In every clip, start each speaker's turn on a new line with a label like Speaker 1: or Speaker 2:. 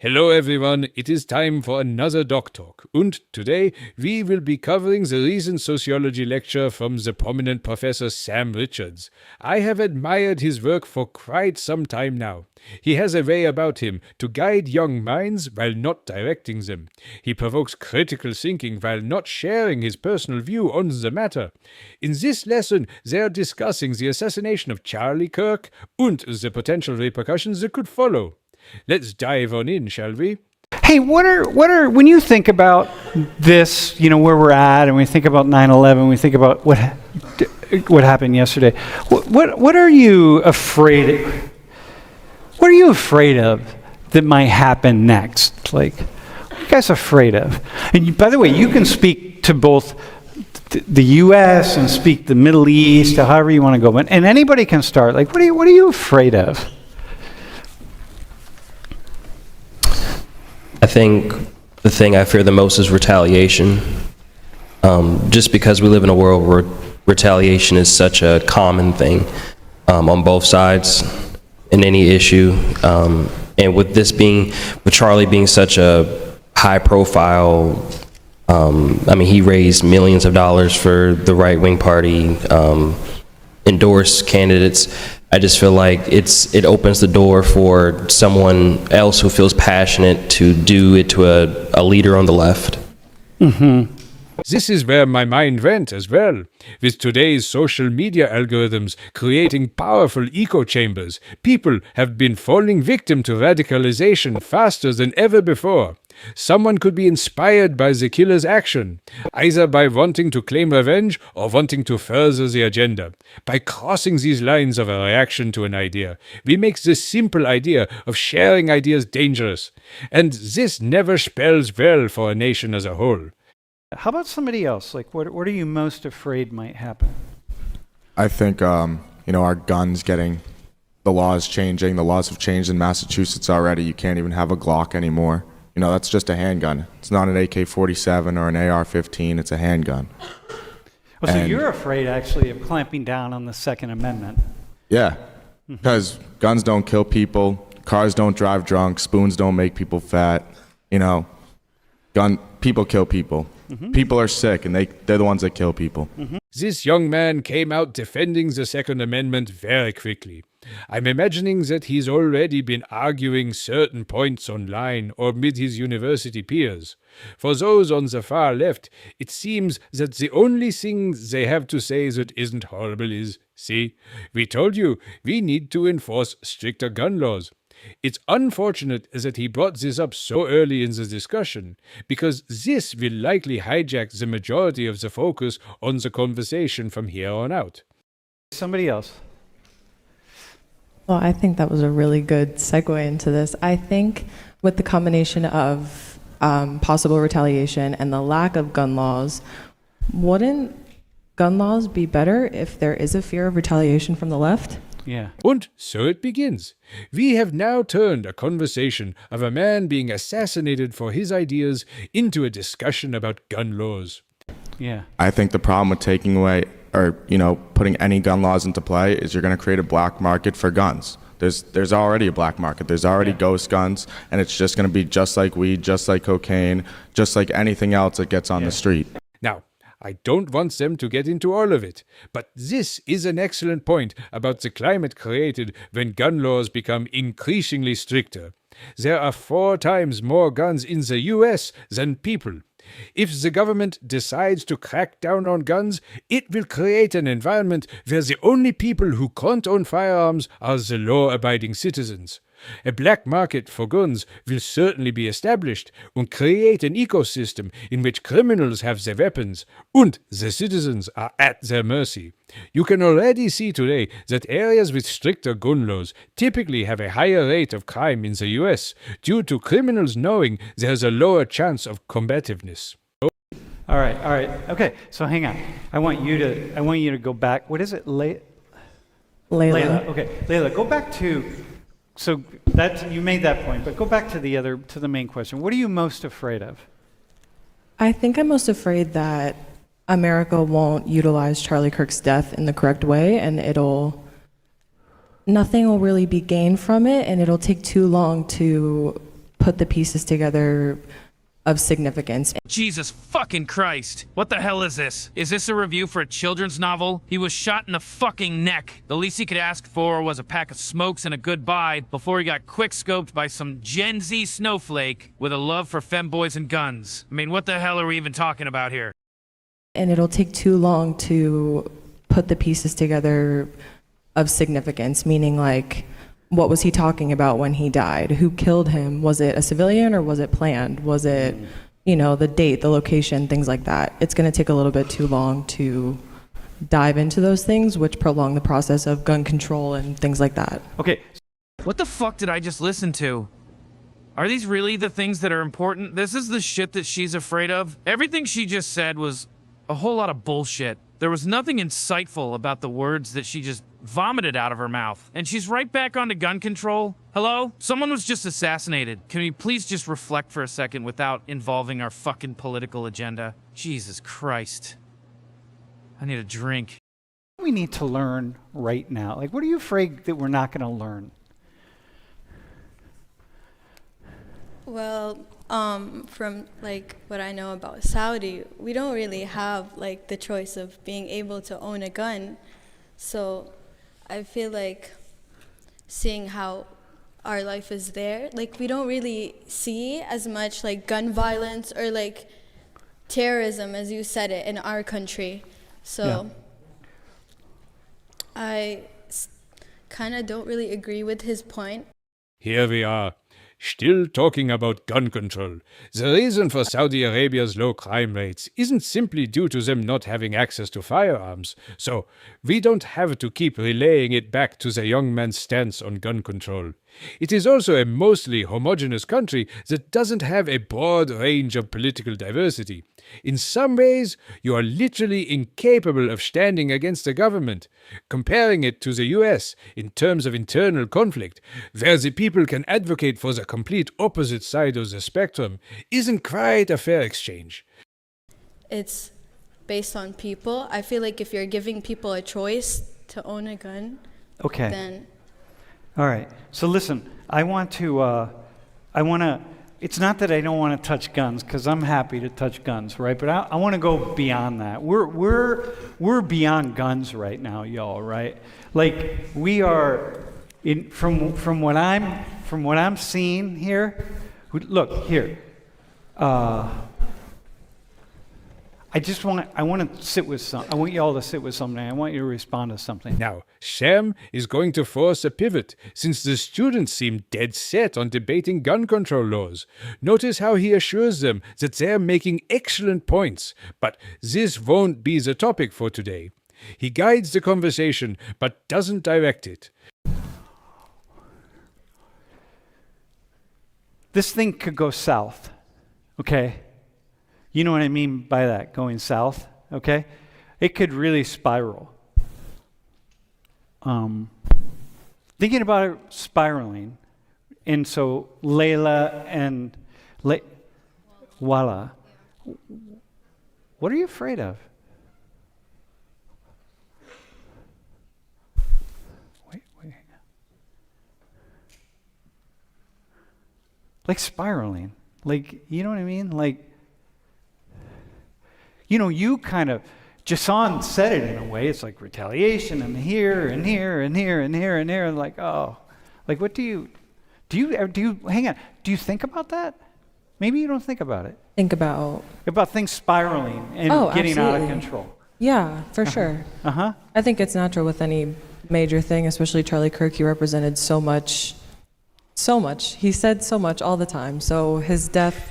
Speaker 1: Hello everyone, it is time for another Doc Talk, and today we will be covering the recent sociology lecture from the prominent Professor Sam Richards. I have admired his work for quite some time now. He has a way about him to guide young minds while not directing them. He provokes critical thinking while not sharing his personal view on the matter. In this lesson, they are discussing the assassination of Charlie Kirk and the potential repercussions that could follow. Let's dive on in, shall we?
Speaker 2: Hey, what are when you think about this, where we're at, and we think about 9/11, we think about what happened yesterday. What are you afraid? What are you afraid of that might happen next? Like, what are you guys afraid of? And by the way, you can speak to both the U.S. and speak the Middle East, or however you want to go. And anybody can start. Like, what are you afraid of?
Speaker 3: I think the thing I fear the most is retaliation. Just because we live in a world where retaliation is such a common thing on both sides in any issue. And with Charlie being such a high profile, he raised millions of dollars for the right-wing party, endorsed candidates. I just feel like it opens the door for someone else who feels passionate to do it to a leader on the left.
Speaker 1: Mm-hmm. This is where my mind went as well. With today's social media algorithms creating powerful echo chambers, people have been falling victim to radicalization faster than ever before. Someone could be inspired by the killer's action, either by wanting to claim revenge or wanting to further the agenda. By crossing these lines of a reaction to an idea, we make the simple idea of sharing ideas dangerous. And this never spells well for a nation as a whole.
Speaker 2: How about somebody else? Like, what are you most afraid might happen?
Speaker 4: I think, our guns getting, the laws changing. The laws have changed in Massachusetts already. You can't even have a Glock anymore. That's just a handgun. It's not an AK-47 or an AR-15. It's a handgun.
Speaker 2: Well, so you're afraid, actually, of clamping down on the Second Amendment.
Speaker 4: Yeah, because guns don't kill people. Cars don't drive drunk. Spoons don't make people fat. People kill people. People are sick, and they're the ones that kill people.
Speaker 1: This young man came out defending the Second Amendment very quickly. I'm imagining that he's already been arguing certain points online or with his university peers. For those on the far left, it seems that the only thing they have to say that isn't horrible is, see, we told you, we need to enforce stricter gun laws. It's unfortunate that he brought this up so early in the discussion, because this will likely hijack the majority of the focus on the conversation from here on out.
Speaker 2: Somebody else.
Speaker 5: Well, I think that was a really good segue into this. I think with the combination of possible retaliation and the lack of gun laws, wouldn't gun laws be better if there is a fear of retaliation from the left?
Speaker 2: Yeah.
Speaker 1: And so it begins. We have now turned a conversation of a man being assassinated for his ideas into a discussion about gun laws.
Speaker 2: Yeah.
Speaker 4: I think the problem with taking away or, putting any gun laws into play is you're going to create a black market for guns. There's already a black market. There's already ghost guns, and it's just going to be just like weed, just like cocaine, just like anything else that gets on the street.
Speaker 1: Now, I don't want them to get into all of it, but this is an excellent point about the climate created when gun laws become increasingly stricter. There are 4 times more guns in the US than people. If the government decides to crack down on guns, it will create an environment where the only people who can't own firearms are the law-abiding citizens. A black market for guns will certainly be established and create an ecosystem in which criminals have their weapons and the citizens are at their mercy. You can already see today that areas with stricter gun laws typically have a higher rate of crime in the US due to criminals knowing there's a lower chance of combativeness.
Speaker 2: All right. Okay, so hang on. I want you to go back. What is it? Layla. Okay, Layla, go back to. So you made that point, but go back to the main question. What are you most afraid of?
Speaker 5: I think I'm most afraid that America won't utilize Charlie Kirk's death in the correct way, and nothing will really be gained from it, and it'll take too long to put the pieces together of significance.
Speaker 6: Jesus fucking Christ. What the hell is this? Is this a review for a children's novel? He was shot in the fucking neck. The least he could ask for was a pack of smokes and a goodbye before he got quick-scoped by some Gen Z snowflake with a love for femboys and guns. I mean, what the hell are we even talking about here?
Speaker 5: And it'll take too long to put the pieces together of significance, meaning like, what was he talking about when he died? Who killed him? Was it a civilian or was it planned? Was it, the date, the location, things like that? It's going to take a little bit too long to dive into those things, which prolong the process of gun control and things like that.
Speaker 2: Okay.
Speaker 6: What the fuck did I just listen to? Are these really the things that are important? This is the shit that she's afraid of? Everything she just said was a whole lot of bullshit. There was nothing insightful about the words that she just vomited out of her mouth. And she's right back onto gun control. Hello? Someone was just assassinated. Can we please just reflect for a second without involving our fucking political agenda? Jesus Christ. I need a drink.
Speaker 2: We need to learn right now. Like, what are you afraid that we're not going to learn?
Speaker 7: Well, from like what I know about Saudi, we don't really have like the choice of being able to own a gun. So I feel like seeing how our life is there, like we don't really see as much like gun violence or like terrorism as you said it in our country. So I kind of don't really agree with his point.
Speaker 1: Here we are, still talking about gun control. The reason for Saudi Arabia's low crime rates isn't simply due to them not having access to firearms, so we don't have to keep relaying it back to the young man's stance on gun control. It is also a mostly homogeneous country that doesn't have a broad range of political diversity. In some ways, you are literally incapable of standing against the government. Comparing it to the US in terms of internal conflict, where the people can advocate for the complete opposite side of the spectrum, isn't quite a fair exchange.
Speaker 7: It's based on people. I feel like if you're giving people a choice to own a gun,
Speaker 2: Okay.
Speaker 7: then
Speaker 2: All right. So listen, it's not that I don't want to touch guns, because I'm happy to touch guns, right? But I want to go beyond that. We're beyond guns right now, y'all, right? Like we are from what I'm seeing here. Look here. I want to sit with some. I want you all to sit with something. I want you to respond to something.
Speaker 1: Now, Sam is going to force a pivot, since the students seem dead set on debating gun control laws. Notice how he assures them that they're making excellent points, but this won't be the topic for today. He guides the conversation, but doesn't direct it.
Speaker 2: This thing could go south, okay? You know what I mean by that, going south, okay? It could really spiral. Thinking about it spiraling, and so Layla and Walla, what are you afraid of? Wait. Like spiraling, like, you know what I mean? Like, you kind of, Jason said it in a way, it's like retaliation and here and here and here and here and here, and like, oh, like what do you, hang on, do you think about that? Maybe you don't think about it.
Speaker 5: Think about
Speaker 2: things spiraling and getting out of control.
Speaker 5: Yeah, for sure. I think it's natural with any major thing, especially Charlie Kirk. He represented so much. He said so much all the time. So his death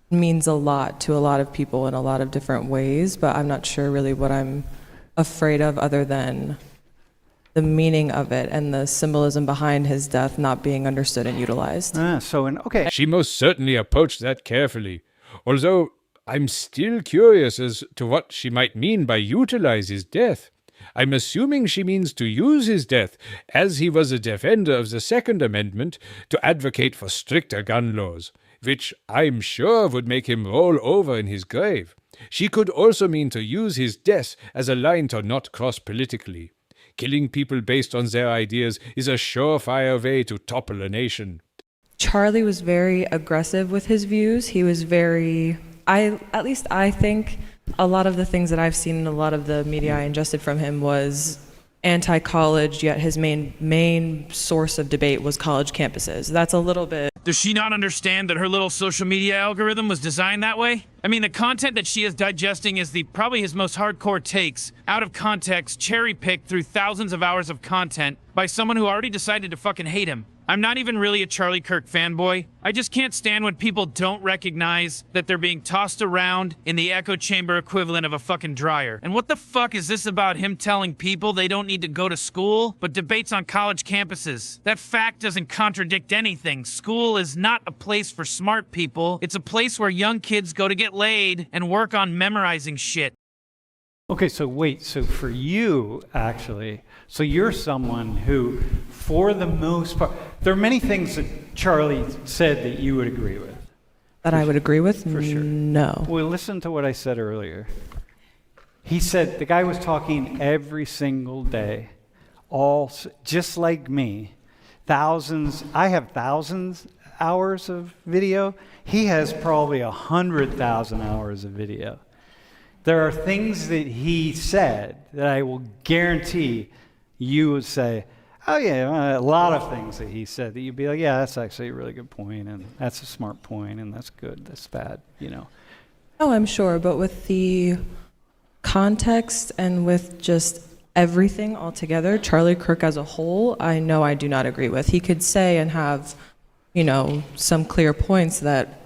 Speaker 5: means a lot to a lot of people in a lot of different ways, but I'm not sure really what I'm afraid of other than the meaning of it and the symbolism behind his death not being understood and utilized.
Speaker 2: Okay.
Speaker 1: She most certainly approached that carefully, although I'm still curious as to what she might mean by utilize his death. I'm assuming she means to use his death, as he was a defender of the Second Amendment, to advocate for stricter gun laws, which I'm sure would make him roll over in his grave. She could also mean to use his death as a line to not cross politically. Killing people based on their ideas is a surefire way to topple a nation.
Speaker 5: Charlie was very aggressive with his views. He was very, at least I think a lot of the things that I've seen in a lot of the media I ingested from him was anti-college, yet his main source of debate was college campuses. That's a little bit.
Speaker 6: Does she not understand that her little social media algorithm was designed that way? I mean, the content that she is digesting is probably his most hardcore takes, out of context, cherry-picked through thousands of hours of content by someone who already decided to fucking hate him. I'm not even really a Charlie Kirk fanboy. I just can't stand when people don't recognize that they're being tossed around in the echo chamber equivalent of a fucking dryer. And what the fuck is this about him telling people they don't need to go to school, but debates on college campuses? That fact doesn't contradict anything. School is not a place for smart people. It's a place where young kids go to get laid and work on memorizing shit.
Speaker 2: Okay, so wait, so for you, actually, so you're someone who, for the most part, there are many things that Charlie said that you would agree with.
Speaker 5: That I would agree with?
Speaker 2: For sure.
Speaker 5: No.
Speaker 2: Well, listen to what I said earlier. He said the guy was talking every single day, just like me. I have thousands hours of video. He has probably 100,000 hours of video. There are things that he said that I will guarantee you would say, oh yeah, a lot of things that he said that you'd be like, yeah, that's actually a really good point, and that's a smart point, and that's good, that's bad, you know.
Speaker 5: Oh, I'm sure, but with the context and with just everything altogether, Charlie Kirk as a whole, I know I do not agree with. He could say and have, some clear points that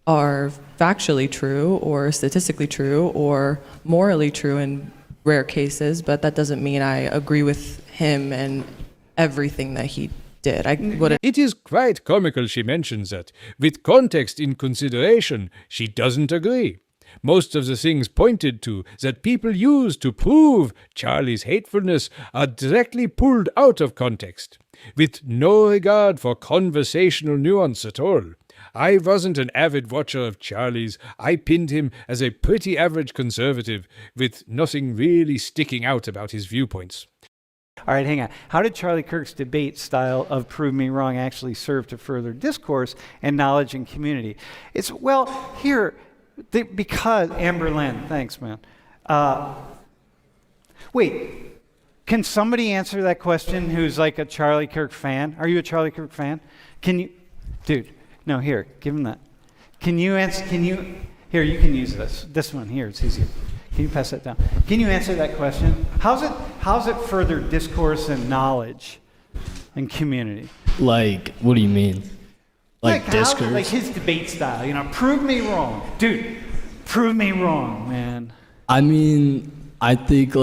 Speaker 5: are factually true or statistically true or morally true in rare cases, but that doesn't mean I agree with him and everything that he did.
Speaker 1: It is quite comical she mentions that. With context in consideration, she doesn't agree. Most of the things pointed to that people use to prove Charlie's hatefulness are directly pulled out of context, with no regard for conversational nuance at all. I wasn't an avid watcher of Charlie's. I pinned him as a pretty average conservative, with nothing really sticking out about his viewpoints.
Speaker 2: All right, hang on. How did Charlie Kirk's debate style of prove me wrong actually serve to further discourse and knowledge and community? Because Amber Lynn, thanks, man. Wait, can somebody answer that question who's like a Charlie Kirk fan? Are you a Charlie Kirk fan? Dude, no, here, give him that. Here, you can use this. This one here, it's easier. Can you pass that down? Can you answer that question? How's it further discourse and knowledge and community?
Speaker 8: Like, what do you mean? Like discourse?
Speaker 2: Like his debate style, prove me wrong. Dude, prove me wrong, man.
Speaker 8: I mean, I think,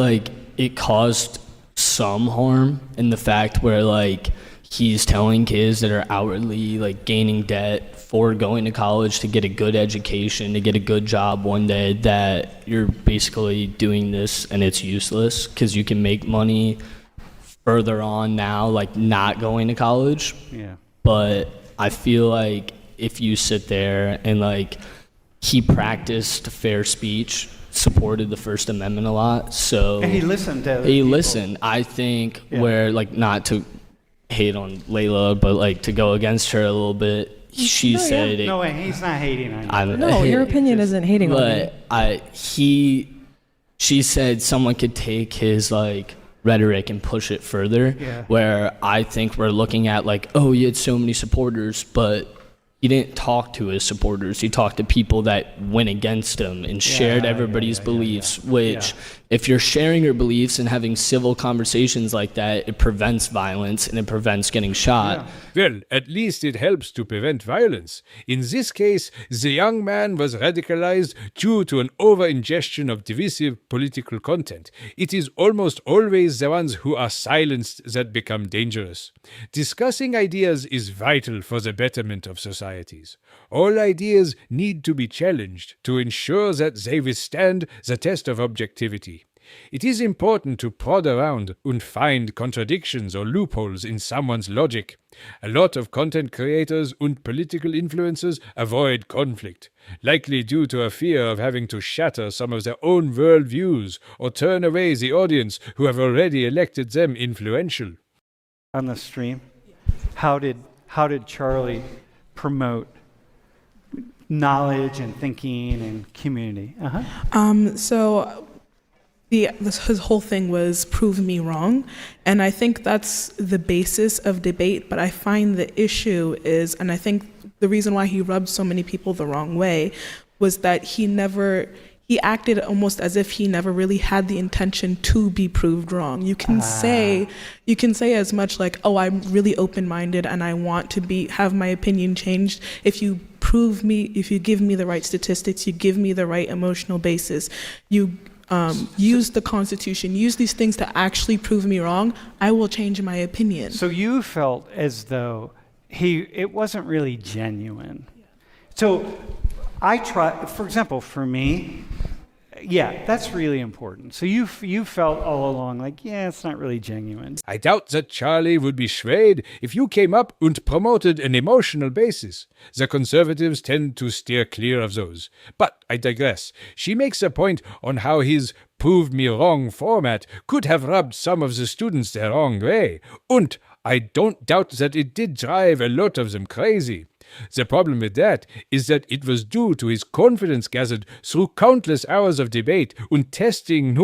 Speaker 8: it caused some harm in the fact where, he's telling kids that are outwardly, gaining debt for going to college to get a good education, to get a good job one day, that you're basically doing this and it's useless because you can make money further on now, not going to college.
Speaker 2: Yeah.
Speaker 8: But I feel like if you sit there and he practiced fair speech, supported the First Amendment a lot, so
Speaker 2: and he listened to other people.
Speaker 8: Listened. I think where not to hate on Layla, but to go against her a little bit. She said
Speaker 2: no way, he's not hating on you.
Speaker 5: No, your opinion isn't hating on me.
Speaker 8: She said someone could take his rhetoric and push it further.
Speaker 2: Yeah.
Speaker 8: Where I think we're looking at oh, he had so many supporters, but he didn't talk to his supporters. He talked to people that went against him and shared everybody's beliefs, which if you're sharing your beliefs and having civil conversations like that, it prevents violence and it prevents getting shot.
Speaker 1: Well, at least it helps to prevent violence. In this case, the young man was radicalized due to an over-ingestion of divisive political content. It is almost always the ones who are silenced that become dangerous. Discussing ideas is vital for the betterment of societies. All ideas need to be challenged to ensure that they withstand the test of objectivity. It is important to prod around and find contradictions or loopholes in someone's logic. A lot of content creators and political influencers avoid conflict, likely due to a fear of having to shatter some of their own worldviews or turn away the audience who have already elected them influential.
Speaker 2: On the stream, how did Charlie promote knowledge and thinking and community?
Speaker 9: So his whole thing was prove me wrong, and I think that's the basis of debate. But I find the issue is, and I think the reason why he rubbed so many people the wrong way was that he acted almost as if he never really had the intention to be proved wrong. You can say as much like, oh, I'm really open-minded and I want to have my opinion changed if you give me the right statistics, you give me the right emotional basis, you use the Constitution, use these things to actually prove me wrong, I will change my opinion.
Speaker 2: So you felt as though it wasn't really genuine. So I try, for example, for me, yeah, that's really important. So you felt all along like, yeah, it's not really genuine.
Speaker 1: I doubt that Charlie would be swayed if you came up and promoted an emotional basis. The conservatives tend to steer clear of those. But I digress. She makes a point on how his prove me wrong format could have rubbed some of the students the wrong way. And I don't doubt that it did drive a lot of them crazy. The problem with that is that it was due to his confidence gathered through countless hours of debate and testing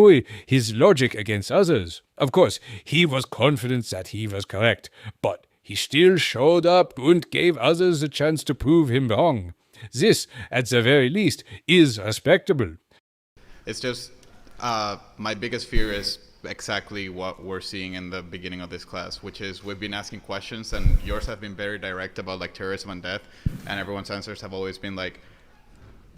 Speaker 1: his logic against others. Of course, he was confident that he was correct, but he still showed up and gave others a chance to prove him wrong. This, at the very least, is respectable.
Speaker 10: It's just, my biggest fear is exactly what we're seeing in the beginning of this class, which is we've been asking questions and yours have been very direct about like terrorism and death, and everyone's answers have always been like,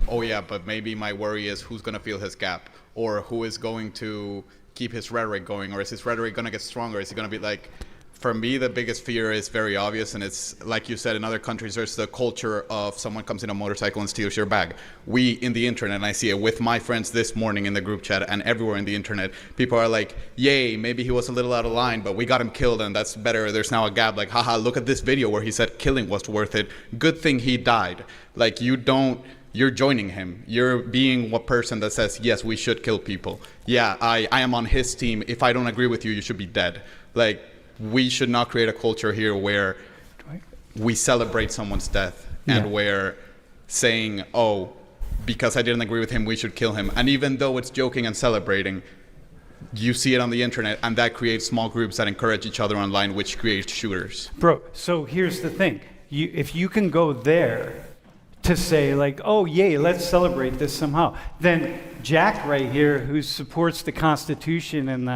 Speaker 10: oh yeah, but maybe my worry is who's going to fill his gap, or who is going to keep his rhetoric going, or is his rhetoric going to get stronger, is he going to be like, for me, the biggest fear is very obvious, and it's like you said, in other countries, there's the culture of someone comes in a motorcycle and steals your bag. We, in the internet, and I see it with my friends this morning in the group chat and everywhere in the internet, people are like, yay, maybe he was a little out of line, but we got him killed, and that's better. There's now a gap, like, haha, look at this video where he said killing was worth it. Good thing he died. Like, you're joining him. You're being a person that says, yes, we should kill people. Yeah, I am on his team. If I don't agree with you, you should be dead. Like, we should not create a culture here where we celebrate someone's death and we're saying, oh, because I didn't agree with him, we should kill him. And even though it's joking and celebrating, you see it on the internet, and that creates small groups that encourage each other online, which creates shooters.
Speaker 2: Bro, so here's the thing. If you can go there to say like, oh, yay, let's celebrate this somehow, then Jack right here, who supports the Constitution and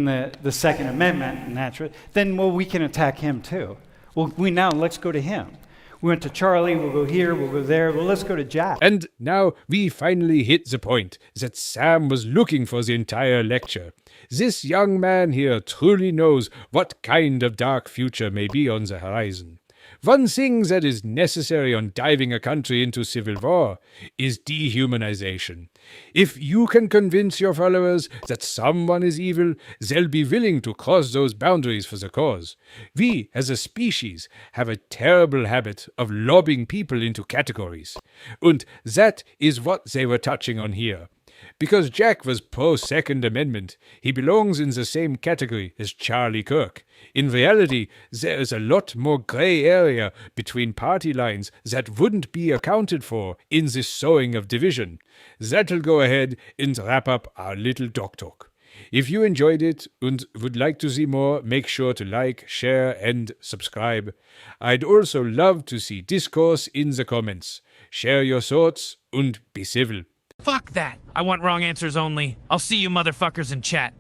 Speaker 2: the Second Amendment, naturally, then, well, we can attack him too. Well, let's go to him. We went to Charlie, we'll go here, we'll go there, well, let's go to Jack.
Speaker 1: And now we finally hit the point that Sam was looking for the entire lecture. This young man here truly knows what kind of dark future may be on the horizon. One thing that is necessary on diving a country into civil war is dehumanization. If you can convince your followers that someone is evil, they'll be willing to cross those boundaries for the cause. We, as a species, have a terrible habit of lobbing people into categories. And that is what they were touching on here. Because Jack was pro-Second Amendment, he belongs in the same category as Charlie Kirk. In reality, there is a lot more grey area between party lines that wouldn't be accounted for in this sowing of division. That'll go ahead and wrap up our little doc talk. If you enjoyed it and would like to see more, make sure to like, share, and subscribe. I'd also love to see discourse in the comments. Share your thoughts and be civil.
Speaker 6: Fuck that. I want wrong answers only. I'll see you motherfuckers in chat.